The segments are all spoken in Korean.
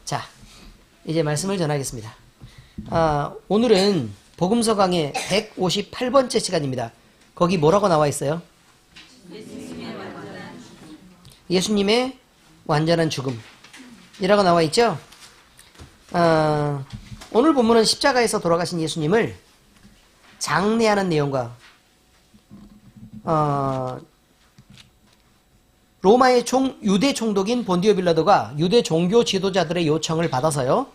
자, 이제 말씀을 전하겠습니다. 오늘은 복음서 강의 158번째 시간입니다. 거기 뭐라고 나와 있어요? 예수님의 완전한 죽음이라고 나와 있죠? 오늘 본문은 십자가에서 돌아가신 예수님을 장례하는 내용과 로마의 유대 총독인 본디오 빌라도가 유대 종교 지도자들의 요청을 받아서요,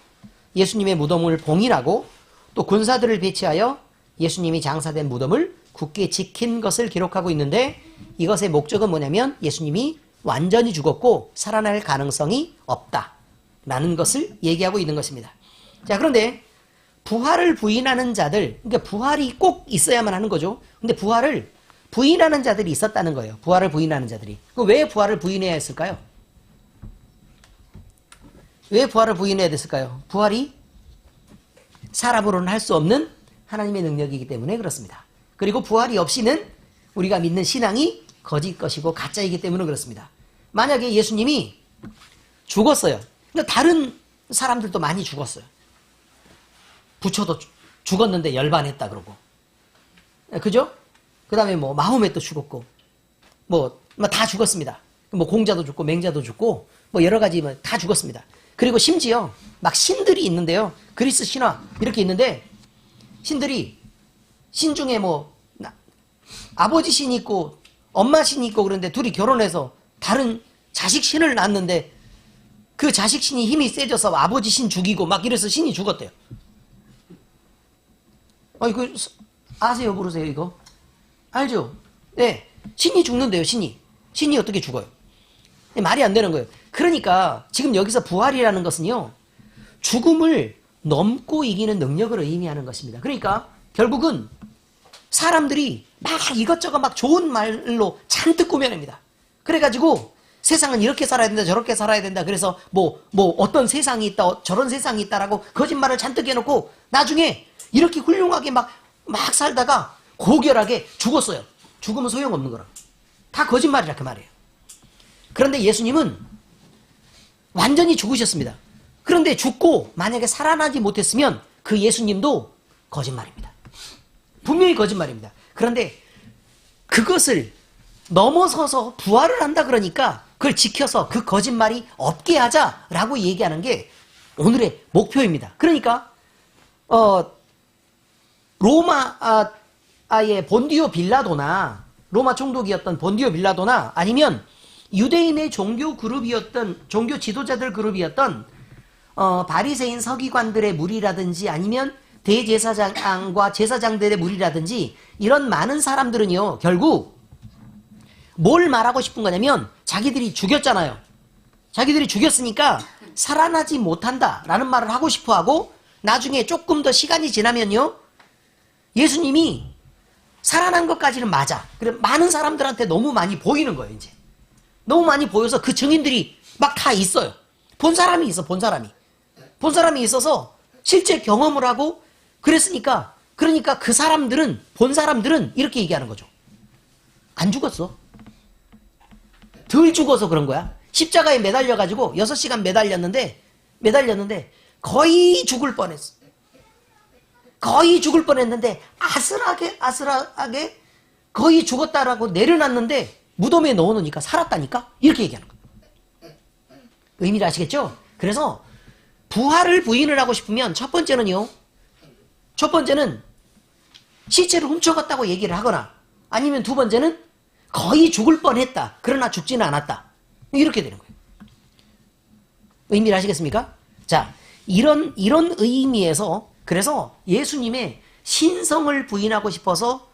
예수님의 무덤을 봉인하고 또 군사들을 배치하여 예수님이 장사된 무덤을 굳게 지킨 것을 기록하고 있는데, 이것의 목적은 뭐냐면 예수님이 완전히 죽었고 살아날 가능성이 없다라는 것을 얘기하고 있는 것입니다. 자, 그런데 부활을 부인하는 자들, 그러니까 부활이 꼭 있어야만 하는 거죠. 근데 부활을 부인하는 자들이 있었다는 거예요. 부활을 부인하는 자들이. 왜 부활을 부인해야 했을까요? 왜 부활을 부인해야 됐을까요? 부활이 사람으로는 할 수 없는 하나님의 능력이기 때문에 그렇습니다. 그리고 부활이 없이는 우리가 믿는 신앙이 거짓 것이고 가짜이기 때문에 그렇습니다. 만약에 예수님이 죽었어요. 그러니까 다른 사람들도 많이 죽었어요. 부처도 죽었는데 열반했다 그러고, 그죠? 그 다음에 뭐 마호메도 죽었고, 뭐 다 죽었습니다. 뭐 공자도 죽고 맹자도 죽고 뭐 여러 가지 다 죽었습니다. 그리고 심지어 막 신들이 있는데요. 그리스 신화 이렇게 있는데, 신들이 신 중에 뭐 아버지 신이 있고 엄마 신이 있고, 그런데 둘이 결혼해서 다른 자식 신을 낳았는데 그 자식 신이 힘이 세져서 아버지 신 죽이고 막 이래서 신이 죽었대요. 이거 아세요? 모르세요? 이거 알죠? 네, 신이 죽는데요. 신이 어떻게 죽어요? 말이 안 되는 거예요. 그러니까 지금 여기서 부활이라는 것은요, 죽음을 넘고 이기는 능력을 의미하는 것입니다. 그러니까 결국은 사람들이 막 이것저것 막 좋은 말로 잔뜩 꾸며냅니다. 그래가지고 세상은 이렇게 살아야 된다, 저렇게 살아야 된다, 그래서 뭐 어떤 세상이 있다, 저런 세상이 있다라고 거짓말을 잔뜩 해놓고 나중에 이렇게 훌륭하게 막 살다가 고결하게 죽었어요. 죽으면 소용없는 거라. 다 거짓말이라 그 말이에요. 그런데 예수님은 완전히 죽으셨습니다. 그런데 죽고 만약에 살아나지 못했으면 그 예수님도 거짓말입니다. 분명히 거짓말입니다. 그런데 그것을 넘어서서 부활을 한다 그러니까 그걸 지켜서 그 거짓말이 없게 하자라고 얘기하는 게 오늘의 목표입니다. 그러니까 로마의 본디오 빌라도나, 로마 총독이었던 본디오 빌라도나, 아니면 유대인의 종교 지도자들 그룹이었던 바리새인 서기관들의 무리라든지, 아니면 대제사장과 제사장들의 무리라든지, 이런 많은 사람들은요, 결국 뭘 말하고 싶은 거냐면 자기들이 죽였잖아요. 자기들이 죽였으니까 살아나지 못한다라는 말을 하고 싶어 하고, 나중에 조금 더 시간이 지나면요, 예수님이 살아난 것까지는 맞아. 그래, 많은 사람들한테 너무 많이 보이는 거예요. 이제 너무 많이 보여서 그 증인들이 막 다 있어요. 본 사람이 있어. 본 사람이 있어서 실제 경험을 하고 그랬으니까, 그러니까 그 사람들은, 본 사람들은 이렇게 얘기하는 거죠. 안 죽었어. 덜 죽어서 그런 거야. 십자가에 매달려가지고 6시간 매달렸는데 거의 죽을 뻔했어. 거의 죽을 뻔했는데 아슬하게 거의 죽었다라고 내려놨는데 무덤에 넣어놓으니까 살았다니까? 이렇게 얘기하는 거예요. 의미를 아시겠죠? 그래서 부활을 부인을 하고 싶으면 첫 번째는 시체를 훔쳐갔다고 얘기를 하거나, 아니면 두 번째는 거의 죽을 뻔했다, 그러나 죽지는 않았다, 이렇게 되는 거예요. 의미를 아시겠습니까? 자, 이런 의미에서, 그래서 예수님의 신성을 부인하고 싶어서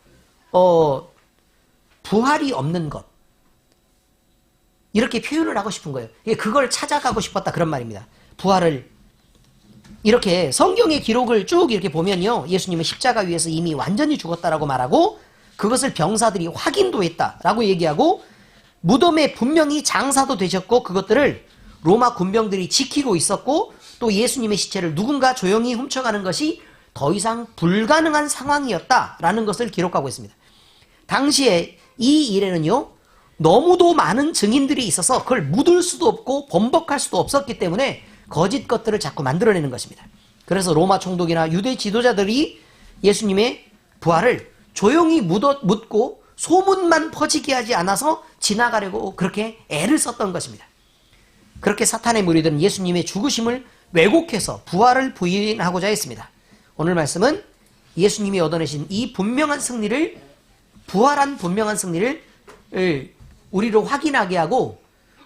부활이 없는 것, 이렇게 표현을 하고 싶은 거예요. 그걸 찾아가고 싶었다, 그런 말입니다. 부활을 이렇게 성경의 기록을 쭉 이렇게 보면요, 예수님은 십자가 위에서 이미 완전히 죽었다라고 말하고, 그것을 병사들이 확인도 했다라고 얘기하고, 무덤에 분명히 장사도 되셨고 그것들을 로마 군병들이 지키고 있었고, 또 예수님의 시체를 누군가 조용히 훔쳐가는 것이 더 이상 불가능한 상황이었다라는 것을 기록하고 있습니다. 당시에 이 일에는요, 너무도 많은 증인들이 있어서 그걸 묻을 수도 없고 번복할 수도 없었기 때문에 거짓 것들을 자꾸 만들어내는 것입니다. 그래서 로마 총독이나 유대 지도자들이 예수님의 부활을 조용히 묻고 소문만 퍼지게 하지 않아서 지나가려고 그렇게 애를 썼던 것입니다. 그렇게 사탄의 무리들은 예수님의 죽으심을 왜곡해서 부활을 부인하고자 했습니다. 오늘 말씀은 예수님이 얻어내신 이 분명한 승리를, 부활한 분명한 승리를 우리로 확인하게 하고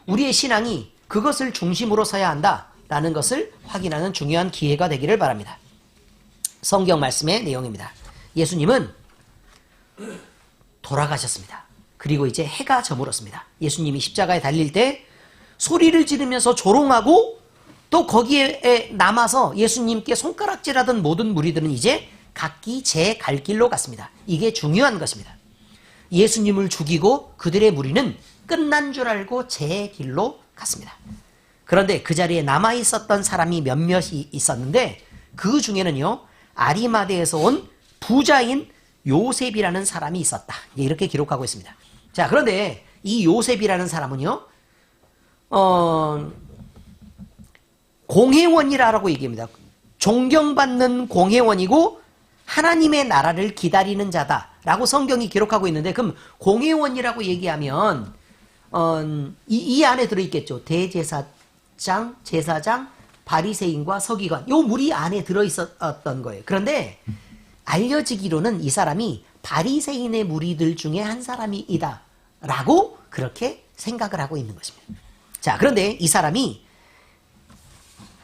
우리의 신앙이 그것을 중심으로 서야 한다라는 것을 확인하는 중요한 기회가 되기를 바랍니다. 성경 말씀의 내용입니다. 예수님은 돌아가셨습니다. 그리고 이제 해가 저물었습니다. 예수님이 십자가에 달릴 때 소리를 지르면서 조롱하고 또 거기에 남아서 예수님께 손가락질하던 모든 무리들은 이제 각기 제 갈 길로 갔습니다. 이게 중요한 것입니다. 예수님을 죽이고 그들의 무리는 끝난 줄 알고 제 길로 갔습니다. 그런데 그 자리에 남아있었던 사람이 몇몇이 있었는데 그 중에는요, 아리마대에서 온 부자인 요셉이라는 사람이 있었다. 이렇게 기록하고 있습니다. 자, 그런데 이 요셉이라는 사람은요, 공회원이라고 얘기합니다. 존경받는 공회원이고 하나님의 나라를 기다리는 자다라고 성경이 기록하고 있는데, 그럼 공회원이라고 얘기하면 이 안에 들어있겠죠. 대제사장, 제사장, 바리새인과 서기관, 요 무리 안에 들어있었던 거예요. 그런데 알려지기로는 이 사람이 바리새인의 무리들 중에 한 사람이다 라고 그렇게 생각을 하고 있는 것입니다. 자, 그런데 이 사람이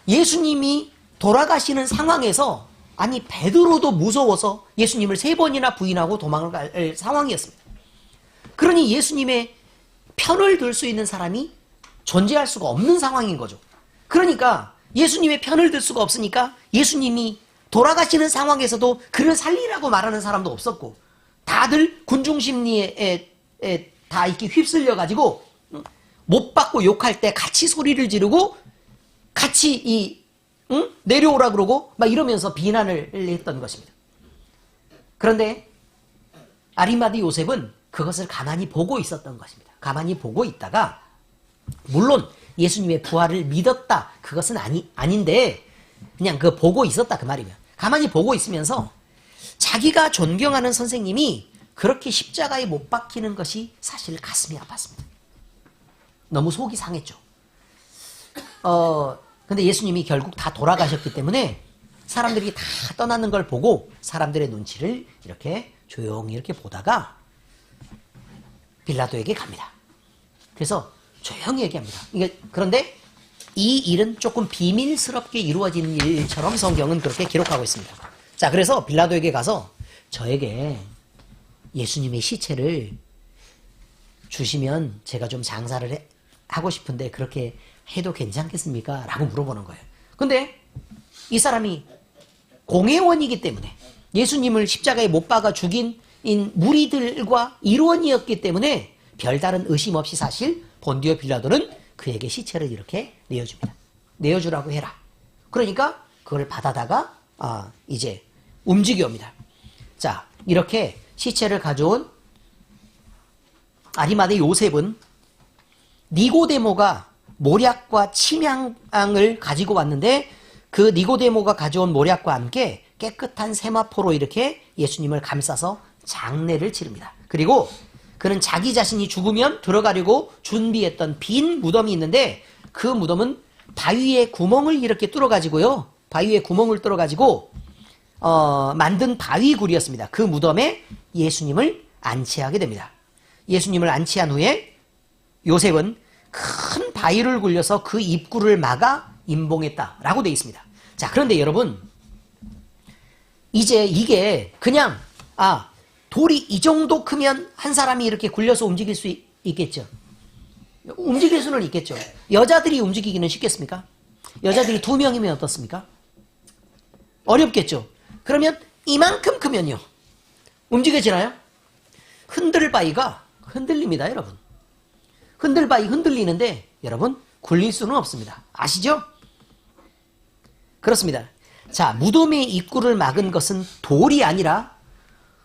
예수님이 돌아가시는 상황에서, 아니 베드로도 무서워서 예수님을 3번이나 부인하고 도망을 갈 상황이었습니다. 그러니 예수님의 편을 들 수 있는 사람이 존재할 수가 없는 상황인 거죠. 그러니까 예수님의 편을 들 수가 없으니까 예수님이 돌아가시는 상황에서도 그를 살리라고 말하는 사람도 없었고, 다들 군중심리에 다 이렇게 휩쓸려가지고 못 받고 욕할 때 같이 소리를 지르고 같이 내려오라 그러고 막 이러면서 비난을 했던 것입니다. 그런데 아리마대 요셉은 그것을 가만히 보고 있었던 것입니다. 가만히 보고 있다가, 물론 예수님의 부활을 믿었다, 그것은 아닌데 그냥 그 보고 있었다 그 말이면, 가만히 보고 있으면서 자기가 존경하는 선생님이 그렇게 십자가에 못 박히는 것이 사실 가슴이 아팠습니다. 너무 속이 상했죠. 근데 예수님이 결국 다 돌아가셨기 때문에 사람들이 다 떠나는 걸 보고 사람들의 눈치를 이렇게 조용히 이렇게 보다가 빌라도에게 갑니다. 그래서 조용히 얘기합니다. 그런데 이 일은 조금 비밀스럽게 이루어지는 일처럼 성경은 그렇게 기록하고 있습니다. 자, 그래서 빌라도에게 가서 저에게 예수님의 시체를 주시면 제가 좀 장사를 하고 싶은데 그렇게 해도 괜찮겠습니까? 라고 물어보는 거예요. 근데 이 사람이 공회원이기 때문에, 예수님을 십자가에 못 박아 죽인 무리들과 일원이었기 때문에 별다른 의심 없이 사실 본디오 빌라도는 그에게 시체를 이렇게 내어줍니다. 내어주라고 해라. 그러니까 그걸 받아다가 이제 움직여옵니다. 자, 이렇게 시체를 가져온 아리마대 요셉은 니고데모가 모략과 침향을 가지고 왔는데, 그 니고데모가 가져온 모략과 함께 깨끗한 세마포로 이렇게 예수님을 감싸서 장례를 치릅니다. 그리고 그는 자기 자신이 죽으면 들어가려고 준비했던 빈 무덤이 있는데, 그 무덤은 바위에 구멍을 이렇게 뚫어가지고요, 바위에 구멍을 뚫어가지고 만든 바위굴이었습니다. 그 무덤에 예수님을 안치하게 됩니다. 예수님을 안치한 후에 요셉은 큰 바위를 굴려서 그 입구를 막아 임봉했다라고 되어 있습니다. 자, 그런데 여러분, 이제 이게 그냥 돌이 이 정도 크면 한 사람이 이렇게 굴려서 움직일 수 있겠죠. 움직일 수는 있겠죠. 여자들이 움직이기는 쉽겠습니까? 여자들이 2명이면 어떻습니까? 어렵겠죠. 그러면 이만큼 크면요, 움직여지나요? 흔들바위가 흔들립니다, 여러분. 흔들바위 흔들리는데 여러분, 굴릴 수는 없습니다. 아시죠? 그렇습니다. 자, 무덤의 입구를 막은 것은 돌이 아니라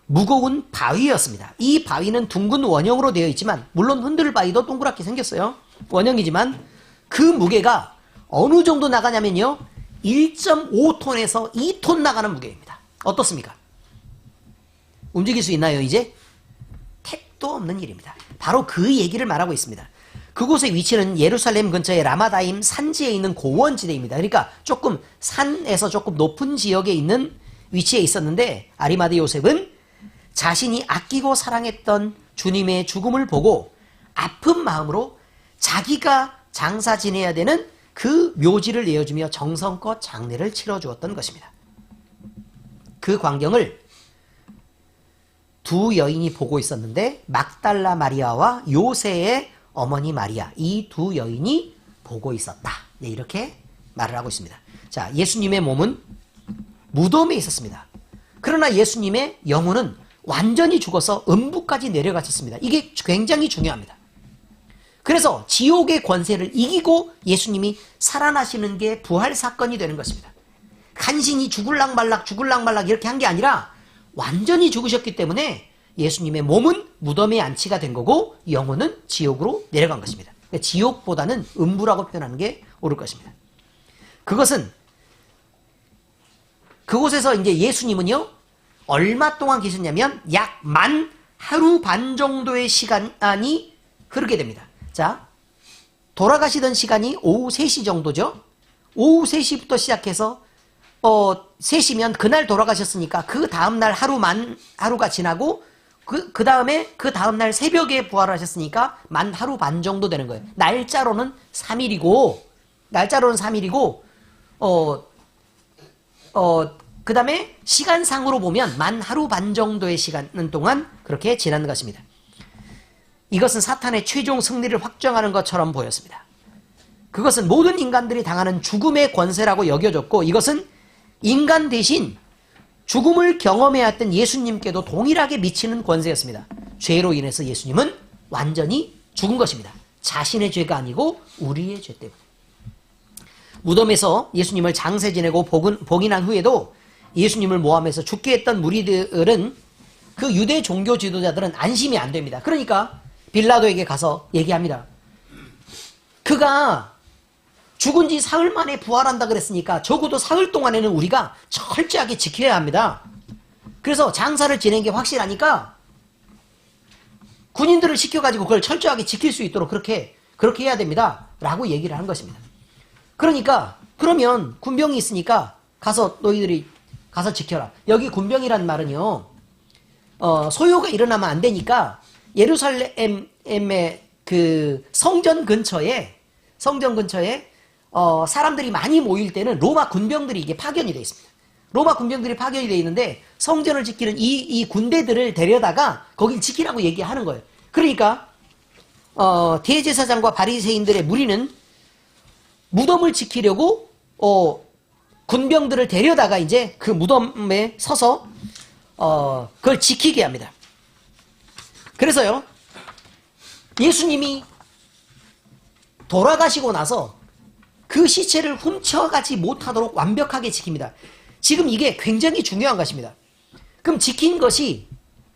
무거운 바위였습니다. 이 바위는 둥근 원형으로 되어 있지만, 물론 흔들바위도 동그랗게 생겼어요. 원형이지만 그 무게가 어느 정도 나가냐면요. 1.5톤에서 2톤 나가는 무게입니다. 어떻습니까? 움직일 수 있나요, 이제? 택도 없는 일입니다. 바로 그 얘기를 말하고 있습니다. 그곳의 위치는 예루살렘 근처의 라마다임 산지에 있는 고원지대입니다. 그러니까 조금 산에서 조금 높은 지역에 있는 위치에 있었는데 아리마대 요셉은 자신이 아끼고 사랑했던 주님의 죽음을 보고 아픈 마음으로 자기가 장사 지내야 되는 그 묘지를 내어주며 정성껏 장례를 치러주었던 것입니다. 그 광경을 두 여인이 보고 있었는데 막달라 마리아와 요새의 어머니 마리아, 이 두 여인이 보고 있었다. 네, 이렇게 말을 하고 있습니다. 자, 예수님의 몸은 무덤에 있었습니다. 그러나 예수님의 영혼은 완전히 죽어서 음부까지 내려갔었습니다. 이게 굉장히 중요합니다. 그래서 지옥의 권세를 이기고 예수님이 살아나시는 게 부활 사건이 되는 것입니다. 간신히 죽을락 말락 이렇게 한 게 아니라 완전히 죽으셨기 때문에 예수님의 몸은 무덤에 안치가 된 거고 영혼은 지옥으로 내려간 것입니다. 그러니까 지옥보다는 음부라고 표현하는 게 옳을 것입니다. 그곳에서 이제 예수님은요, 얼마 동안 계셨냐면 약 만 하루 반 정도의 시간이 흐르게 됩니다. 자, 돌아가시던 시간이 오후 3시 정도죠. 오후 3시부터 시작해서 3시면 그날 돌아가셨으니까 그 다음날 하루가 지나고 그 다음날 새벽에 부활하셨으니까 만 하루 반 정도 되는 거예요. 날짜로는 3일이고 그 다음에 시간상으로 보면 만 하루 반 정도의 시간 동안 그렇게 지난 것입니다. 이것은 사탄의 최종 승리를 확정하는 것처럼 보였습니다. 그것은 모든 인간들이 당하는 죽음의 권세라고 여겨졌고 이것은 인간 대신 죽음을 경험해야 했던 예수님께도 동일하게 미치는 권세였습니다. 죄로 인해서 예수님은 완전히 죽은 것입니다. 자신의 죄가 아니고 우리의 죄 때문에. 무덤에서 예수님을 장세 지내고 봉인한 후에도 예수님을 모함해서 죽게 했던 무리들은 그 유대 종교 지도자들은 안심이 안 됩니다. 그러니까 빌라도에게 가서 얘기합니다. 그가 죽은 지 사흘 만에 부활한다 그랬으니까 적어도 사흘 동안에는 우리가 철저하게 지켜야 합니다. 그래서 장사를 지낸 게 확실하니까 군인들을 시켜가지고 그걸 철저하게 지킬 수 있도록 그렇게 해야 됩니다. 라고 얘기를 하는 것입니다. 그러니까 그러면 군병이 있으니까 너희들이 가서 지켜라. 여기 군병이란 말은요, 소요가 일어나면 안 되니까 예루살렘의 그 성전 근처에 사람들이 많이 모일 때는 로마 군병들이 이게 파견이 되어 있습니다. 로마 군병들이 파견이 되어 있는데 성전을 지키는 이 군대들을 데려다가 거길 지키라고 얘기하는 거예요. 그러니까 대제사장과 바리새인들의 무리는 무덤을 지키려고 군병들을 데려다가 이제 그 무덤에 서서 그걸 지키게 합니다. 그래서요, 예수님이 돌아가시고 나서 그 시체를 훔쳐가지 못하도록 완벽하게 지킵니다. 지금 이게 굉장히 중요한 것입니다. 그럼 지킨 것이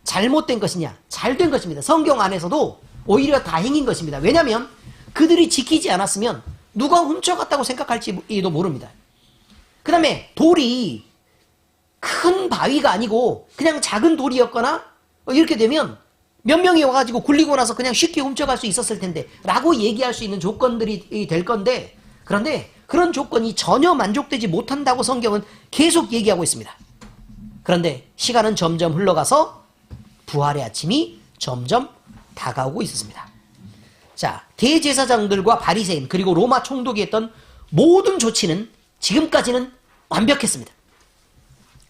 잘못된 것이냐? 잘된 것입니다. 성경 안에서도 오히려 다행인 것입니다. 왜냐하면 그들이 지키지 않았으면 누가 훔쳐갔다고 생각할지도 모릅니다. 그 다음에 돌이 큰 바위가 아니고 그냥 작은 돌이었거나 이렇게 되면 몇 명이 와가지고 굴리고 나서 그냥 쉽게 훔쳐갈 수 있었을 텐데 라고 얘기할 수 있는 조건들이 될 건데, 그런데 그런 조건이 전혀 만족되지 못한다고 성경은 계속 얘기하고 있습니다. 그런데 시간은 점점 흘러가서 부활의 아침이 점점 다가오고 있었습니다. 자, 대제사장들과 바리새인 그리고 로마 총독이 했던 모든 조치는 지금까지는 완벽했습니다.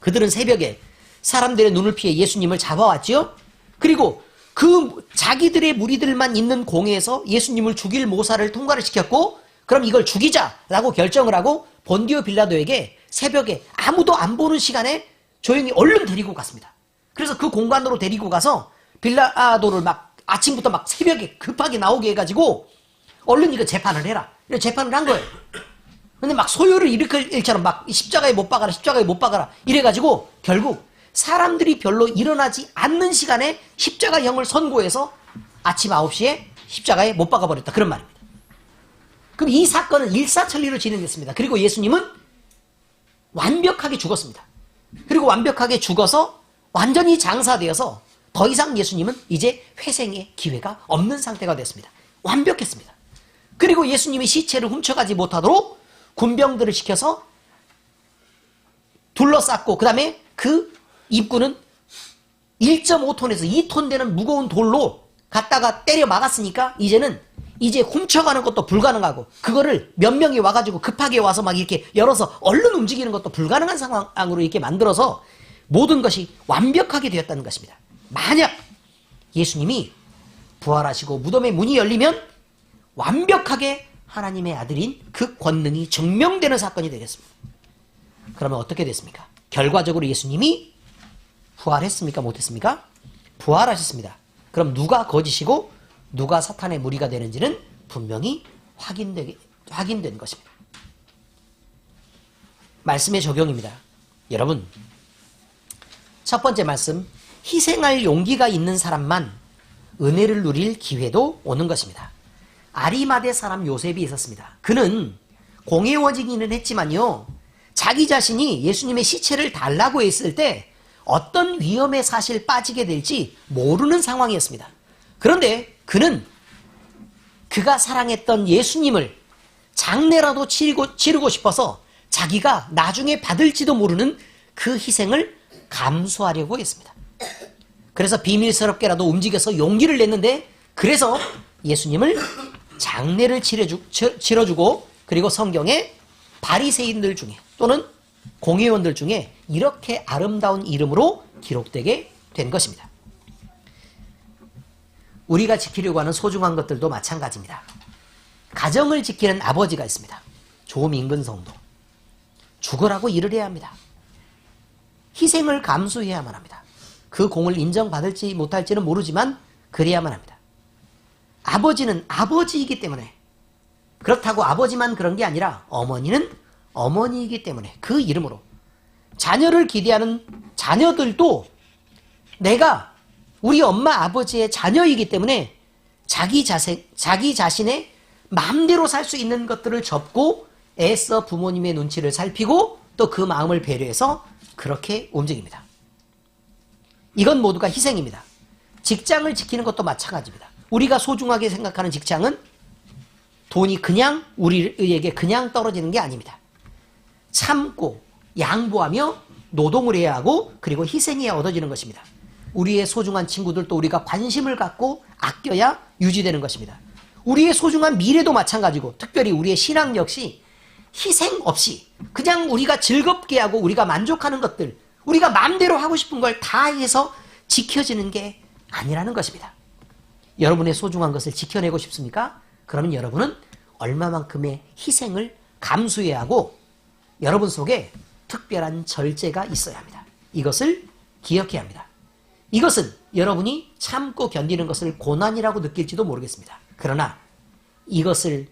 그들은 새벽에 사람들의 눈을 피해 예수님을 잡아왔지요. 그리고 그 자기들의 무리들만 있는 공회에서 예수님을 죽일 모사를 통과를 시켰고, 그럼 이걸 죽이자라고 결정을 하고 본디오 빌라도에게 새벽에 아무도 안 보는 시간에 조용히 얼른 데리고 갔습니다. 그래서 그 공간으로 데리고 가서 빌라도를 막 아침부터 막 새벽에 급하게 나오게 해가지고 얼른 이거 재판을 해라. 이렇게 재판을 한 거예요. 근데 막 소요를 일으킬 일처럼 막 십자가에 못 박아라 이래가지고 결국 사람들이 별로 일어나지 않는 시간에 십자가형을 선고해서 아침 9시에 십자가에 못 박아버렸다. 그런 말입니다. 그럼 이 사건은 일사천리로 진행됐습니다. 그리고 예수님은 완벽하게 죽었습니다. 그리고 완벽하게 죽어서 완전히 장사되어서 더 이상 예수님은 이제 회생의 기회가 없는 상태가 됐습니다. 완벽했습니다. 그리고 예수님이 시체를 훔쳐가지 못하도록 군병들을 시켜서 둘러쌌고, 그 다음에 그 입구는 1.5톤에서 2톤 되는 무거운 돌로 갖다가 때려 막았으니까 이제 훔쳐가는 것도 불가능하고, 그거를 몇 명이 와가지고 급하게 와서 막 이렇게 열어서 얼른 움직이는 것도 불가능한 상황으로 이렇게 만들어서 모든 것이 완벽하게 되었다는 것입니다. 만약 예수님이 부활하시고 무덤의 문이 열리면 완벽하게 하나님의 아들인 그 권능이 증명되는 사건이 되겠습니다. 그러면 어떻게 됐습니까? 결과적으로 예수님이 부활했습니까? 못했습니까? 부활하셨습니다. 그럼 누가 거짓이고 누가 사탄의 무리가 되는지는 분명히 확인된 것입니다. 말씀의 적용입니다. 여러분, 첫 번째 말씀, 희생할 용기가 있는 사람만 은혜를 누릴 기회도 오는 것입니다. 아리마대 사람 요셉이 있었습니다. 그는 공회원이기는 했지만요, 자기 자신이 예수님의 시체를 달라고 했을 때 어떤 위험에 사실 빠지게 될지 모르는 상황이었습니다. 그런데 그는 그가 사랑했던 예수님을 장례라도 치르고 싶어서 자기가 나중에 받을지도 모르는 그 희생을 감수하려고 했습니다. 그래서 비밀스럽게라도 움직여서 용기를 냈는데, 그래서 예수님을 장례를 치러주고, 그리고 성경에 바리새인들 중에 또는 공회원들 중에 이렇게 아름다운 이름으로 기록되게 된 것입니다. 우리가 지키려고 하는 소중한 것들도 마찬가지입니다. 가정을 지키는 아버지가 있습니다. 조민근 성도. 죽으라고 일을 해야 합니다. 희생을 감수해야만 합니다. 그 공을 인정받을지 못할지는 모르지만 그래야만 합니다. 아버지는 아버지이기 때문에, 그렇다고 아버지만 그런 게 아니라 어머니는 어머니이기 때문에 그 이름으로 자녀를 기대하는 자녀들도 내가 우리 엄마 아버지의 자녀이기 때문에 자기 자신의 마음대로 살 수 있는 것들을 접고 애써 부모님의 눈치를 살피고 또 그 마음을 배려해서 그렇게 움직입니다. 이건 모두가 희생입니다. 직장을 지키는 것도 마찬가지입니다. 우리가 소중하게 생각하는 직장은 돈이 그냥 우리에게 그냥 떨어지는 게 아닙니다. 참고 양보하며 노동을 해야 하고, 그리고 희생해야 얻어지는 것입니다. 우리의 소중한 친구들도 우리가 관심을 갖고 아껴야 유지되는 것입니다. 우리의 소중한 미래도 마찬가지고, 특별히 우리의 신앙 역시 희생 없이 그냥 우리가 즐겁게 하고 우리가 만족하는 것들, 우리가 마음대로 하고 싶은 걸 다 해서 지켜지는 게 아니라는 것입니다. 여러분의 소중한 것을 지켜내고 싶습니까? 그러면 여러분은 얼마만큼의 희생을 감수해야 하고 여러분 속에 특별한 절제가 있어야 합니다. 이것을 기억해야 합니다. 이것은 여러분이 참고 견디는 것을 고난이라고 느낄지도 모르겠습니다. 그러나 이것을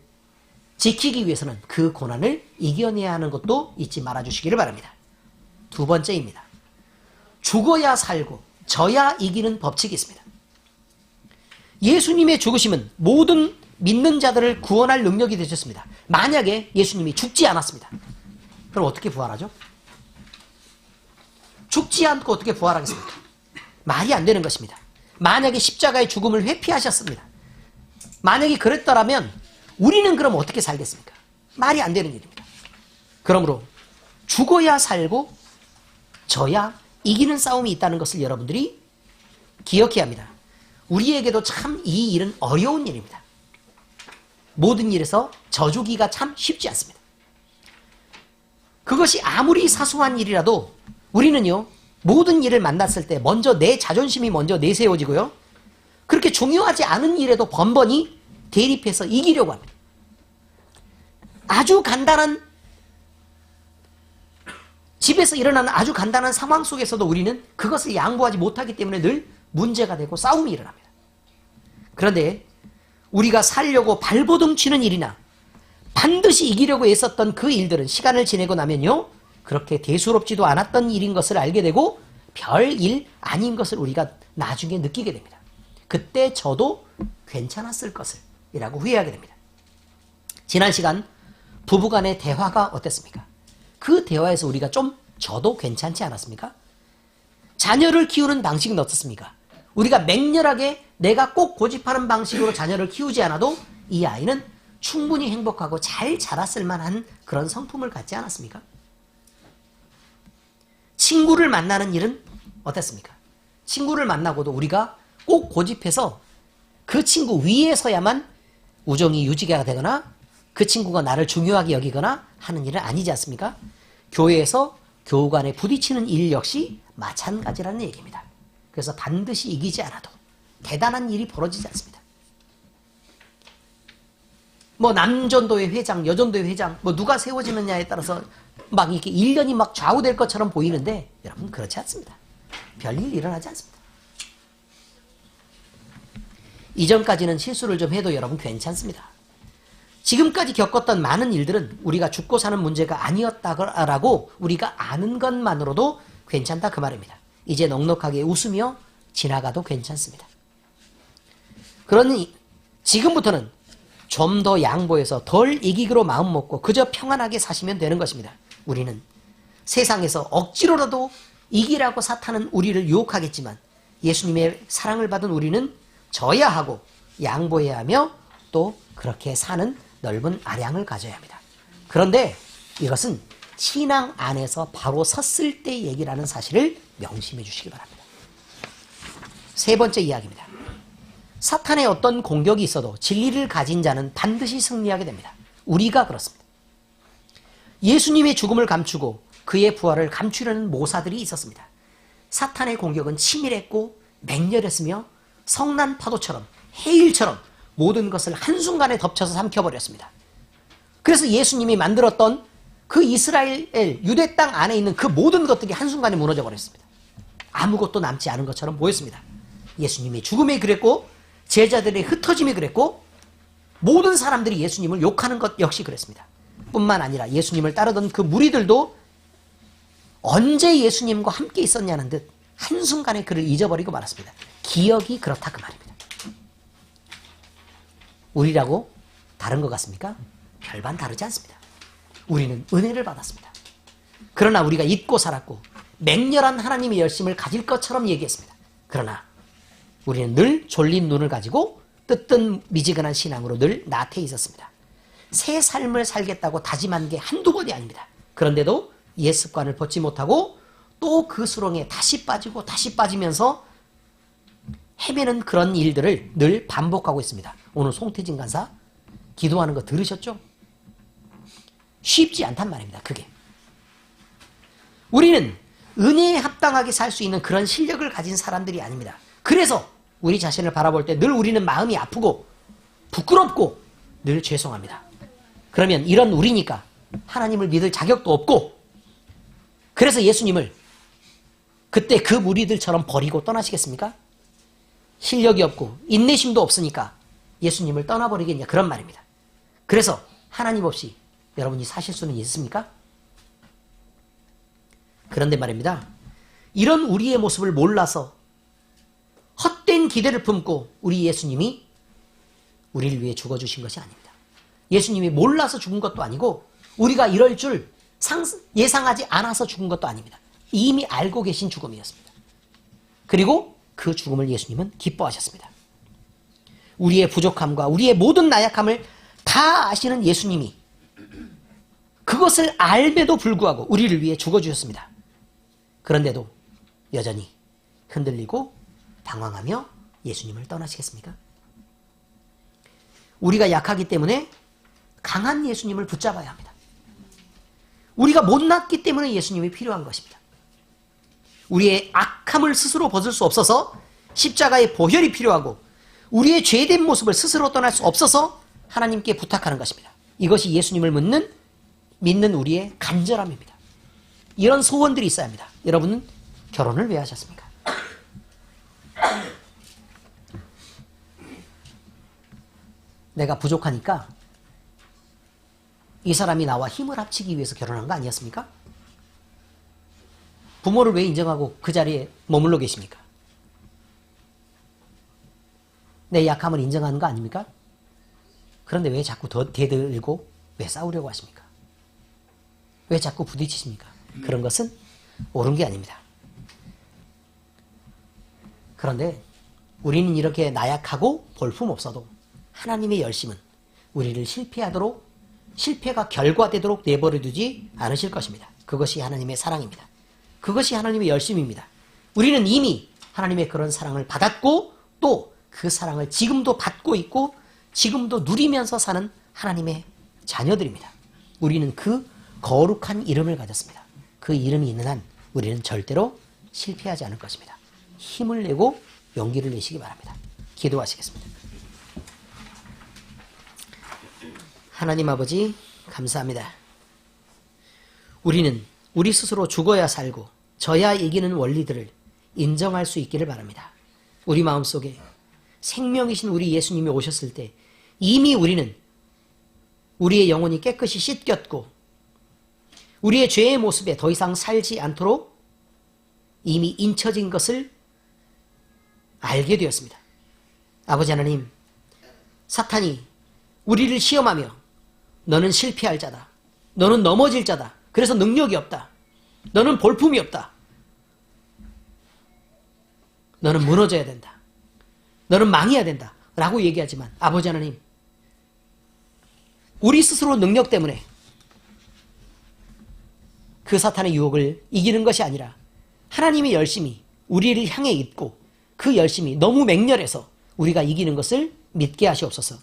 지키기 위해서는 그 고난을 이겨내야 하는 것도 잊지 말아주시기를 바랍니다. 두 번째입니다. 죽어야 살고 져야 이기는 법칙이 있습니다. 예수님의 죽으심은 모든 믿는 자들을 구원할 능력이 되셨습니다. 만약에 예수님이 죽지 않았습니다. 그럼 어떻게 부활하죠? 죽지 않고 어떻게 부활하겠습니까? 말이 안 되는 것입니다. 만약에 십자가의 죽음을 회피하셨습니다. 만약에 그랬더라면 우리는 그럼 어떻게 살겠습니까? 말이 안 되는 일입니다. 그러므로 죽어야 살고 져야 이기는 싸움이 있다는 것을 여러분들이 기억해야 합니다. 우리에게도 참 이 일은 어려운 일입니다. 모든 일에서 져주기가 참 쉽지 않습니다. 그것이 아무리 사소한 일이라도 우리는요, 모든 일을 만났을 때 먼저 내 자존심이 먼저 내세워지고요, 그렇게 중요하지 않은 일에도 번번이 대립해서 이기려고 합니다. 아주 간단한, 집에서 일어나는 아주 간단한 상황 속에서도 우리는 그것을 양보하지 못하기 때문에 늘 문제가 되고 싸움이 일어납니다. 그런데 우리가 살려고 발버둥 치는 일이나 반드시 이기려고 애썼던 그 일들은 시간을 지내고 나면요, 그렇게 대수롭지도 않았던 일인 것을 알게 되고 별일 아닌 것을 우리가 나중에 느끼게 됩니다. 그때 저도 괜찮았을 것을 이라고 후회하게 됩니다. 지난 시간 부부간의 대화가 어땠습니까? 그 대화에서 우리가 좀 저도 괜찮지 않았습니까? 자녀를 키우는 방식은 어떻습니까? 우리가 맹렬하게 내가 꼭 고집하는 방식으로 자녀를 키우지 않아도 이 아이는 충분히 행복하고 잘 자랐을 만한 그런 성품을 갖지 않았습니까? 친구를 만나는 일은 어땠습니까? 친구를 만나고도 우리가 꼭 고집해서 그 친구 위에 서야만 우정이 유지가 되거나 그 친구가 나를 중요하게 여기거나 하는 일은 아니지 않습니까? 교회에서 교우 간에 부딪히는 일 역시 마찬가지라는 얘기입니다. 그래서 반드시 이기지 않아도 대단한 일이 벌어지지 않습니다. 뭐 남전도회 회장, 여전도회 회장, 뭐 누가 세워지느냐에 따라서 막 이렇게 일련이 막 좌우될 것처럼 보이는데 여러분 그렇지 않습니다. 별일 일어나지 않습니다. 이전까지는 실수를 좀 해도 여러분 괜찮습니다. 지금까지 겪었던 많은 일들은 우리가 죽고 사는 문제가 아니었다라고 우리가 아는 것만으로도 괜찮다 그 말입니다. 이제 넉넉하게 웃으며 지나가도 괜찮습니다. 그러니 지금부터는 좀 더 양보해서 덜 이기기로 마음 먹고 그저 평안하게 사시면 되는 것입니다. 우리는 세상에서 억지로라도 이기라고 사탄은 우리를 유혹하겠지만 예수님의 사랑을 받은 우리는 져야 하고 양보해야 하며 또 그렇게 사는 넓은 아량을 가져야 합니다. 그런데 이것은 신앙 안에서 바로 섰을 때 얘기라는 사실을 명심해 주시기 바랍니다. 세 번째 이야기입니다. 사탄의 어떤 공격이 있어도 진리를 가진 자는 반드시 승리하게 됩니다. 우리가 그렇습니다. 예수님의 죽음을 감추고 그의 부활을 감추려는 모사들이 있었습니다. 사탄의 공격은 치밀했고 맹렬했으며 성난 파도처럼 해일처럼 모든 것을 한순간에 덮쳐서 삼켜버렸습니다. 그래서 예수님이 만들었던 그 이스라엘 유대 땅 안에 있는 그 모든 것들이 한순간에 무너져 버렸습니다. 아무것도 남지 않은 것처럼 보였습니다. 예수님의 죽음이 그랬고 제자들의 흩어짐이 그랬고 모든 사람들이 예수님을 욕하는 것 역시 그랬습니다. 뿐만 아니라 예수님을 따르던 그 무리들도 언제 예수님과 함께 있었냐는 듯 한순간에 그를 잊어버리고 말았습니다. 기억이 그렇다 그 말입니다. 우리라고 다른 것 같습니까? 별반 다르지 않습니다. 우리는 은혜를 받았습니다. 그러나 우리가 잊고 살았고 맹렬한 하나님의 열심을 가질 것처럼 얘기했습니다. 그러나 우리는 늘 졸린 눈을 가지고 뜨뜻 미지근한 신앙으로 늘 나태해 있었습니다. 새 삶을 살겠다고 다짐한 게 한두 번이 아닙니다. 그런데도 옛 습관을 벗지 못하고 또 그 수렁에 다시 빠지고 다시 빠지면서 헤매는 그런 일들을 늘 반복하고 있습니다. 오늘 송태진 간사 기도하는 거 들으셨죠? 쉽지 않단 말입니다. 그게. 우리는 은혜에 합당하게 살 수 있는 그런 실력을 가진 사람들이 아닙니다. 그래서 우리 자신을 바라볼 때 늘 우리는 마음이 아프고 부끄럽고 늘 죄송합니다. 그러면 이런 우리니까 하나님을 믿을 자격도 없고 그래서 예수님을 그때 그 무리들처럼 버리고 떠나시겠습니까? 실력이 없고 인내심도 없으니까 예수님을 떠나버리겠냐 그런 말입니다. 그래서 하나님 없이 여러분이 사실 수는 있습니까? 그런데 말입니다. 이런 우리의 모습을 몰라서 헛된 기대를 품고 우리 예수님이 우리를 위해 죽어주신 것이 아닙니다. 예수님이 몰라서 죽은 것도 아니고 우리가 이럴 줄 예상하지 않아서 죽은 것도 아닙니다. 이미 알고 계신 죽음이었습니다. 그리고 그 죽음을 예수님은 기뻐하셨습니다. 우리의 부족함과 우리의 모든 나약함을 다 아시는 예수님이 그것을 알매도 불구하고 우리를 위해 죽어주셨습니다. 그런데도 여전히 흔들리고 당황하며 예수님을 떠나시겠습니까? 우리가 약하기 때문에 강한 예수님을 붙잡아야 합니다. 우리가 못났기 때문에 예수님이 필요한 것입니다. 우리의 악함을 스스로 벗을 수 없어서 십자가의 보혈이 필요하고 우리의 죄된 모습을 스스로 떠날 수 없어서 하나님께 부탁하는 것입니다. 이것이 예수님을 믿는 우리의 간절함입니다. 이런 소원들이 있어야 합니다. 여러분은 결혼을 왜 하셨습니까? 내가 부족하니까 이 사람이 나와 힘을 합치기 위해서 결혼한 거 아니었습니까? 부모를 왜 인정하고 그 자리에 머물러 계십니까? 내 약함을 인정하는 거 아닙니까? 그런데 왜 자꾸 더 대들고 왜 싸우려고 하십니까? 왜 자꾸 부딪히십니까? 그런 것은 옳은 게 아닙니다. 그런데 우리는 이렇게 나약하고 볼품없어도 하나님의 열심은 우리를 실패가 결과되도록 내버려 두지 않으실 것입니다. 그것이 하나님의 사랑입니다. 그것이 하나님의 열심입니다. 우리는 이미 하나님의 그런 사랑을 받았고 또 그 사랑을 지금도 받고 있고 지금도 누리면서 사는 하나님의 자녀들입니다. 우리는 그 거룩한 이름을 가졌습니다. 그 이름이 있는 한 우리는 절대로 실패하지 않을 것입니다. 힘을 내고 용기를 내시기 바랍니다. 기도하시겠습니다. 하나님 아버지 감사합니다. 우리는 우리 스스로 죽어야 살고 져야 이기는 원리들을 인정할 수 있기를 바랍니다. 우리 마음속에 생명이신 우리 예수님이 오셨을 때 이미 우리는 우리의 영혼이 깨끗이 씻겼고 우리의 죄의 모습에 더 이상 살지 않도록 이미 인쳐진 것을 알게 되었습니다. 아버지 하나님, 사탄이 우리를 시험하며 너는 실패할 자다. 너는 넘어질 자다. 그래서 능력이 없다. 너는 볼품이 없다. 너는 무너져야 된다. 너는 망해야 된다. 라고 얘기하지만 아버지 하나님, 우리 스스로 능력 때문에 그 사탄의 유혹을 이기는 것이 아니라 하나님의 열심이 우리를 향해 있고 그 열심이 너무 맹렬해서 우리가 이기는 것을 믿게 하시옵소서.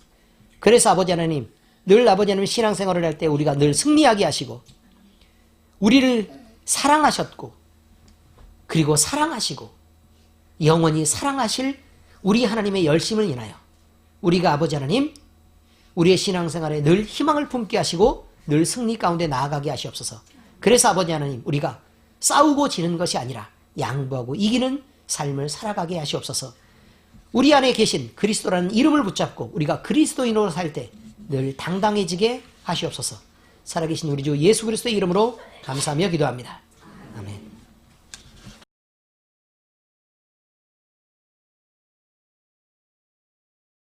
그래서 아버지 하나님, 늘 아버지 하나님 신앙생활을 할 때 우리가 늘 승리하게 하시고 우리를 사랑하셨고 그리고 사랑하시고 영원히 사랑하실 우리 하나님의 열심을 인하여 우리가 아버지 하나님 우리의 신앙생활에 늘 희망을 품게 하시고 늘 승리 가운데 나아가게 하시옵소서. 그래서 아버지 하나님, 우리가 싸우고 지는 것이 아니라 양보하고 이기는 삶을 살아가게 하시옵소서. 우리 안에 계신 그리스도라는 이름을 붙잡고 우리가 그리스도인으로 살 때 늘 당당해지게 하시옵소서. 살아계신 우리 주 예수 그리스도의 이름으로 감사하며 기도합니다.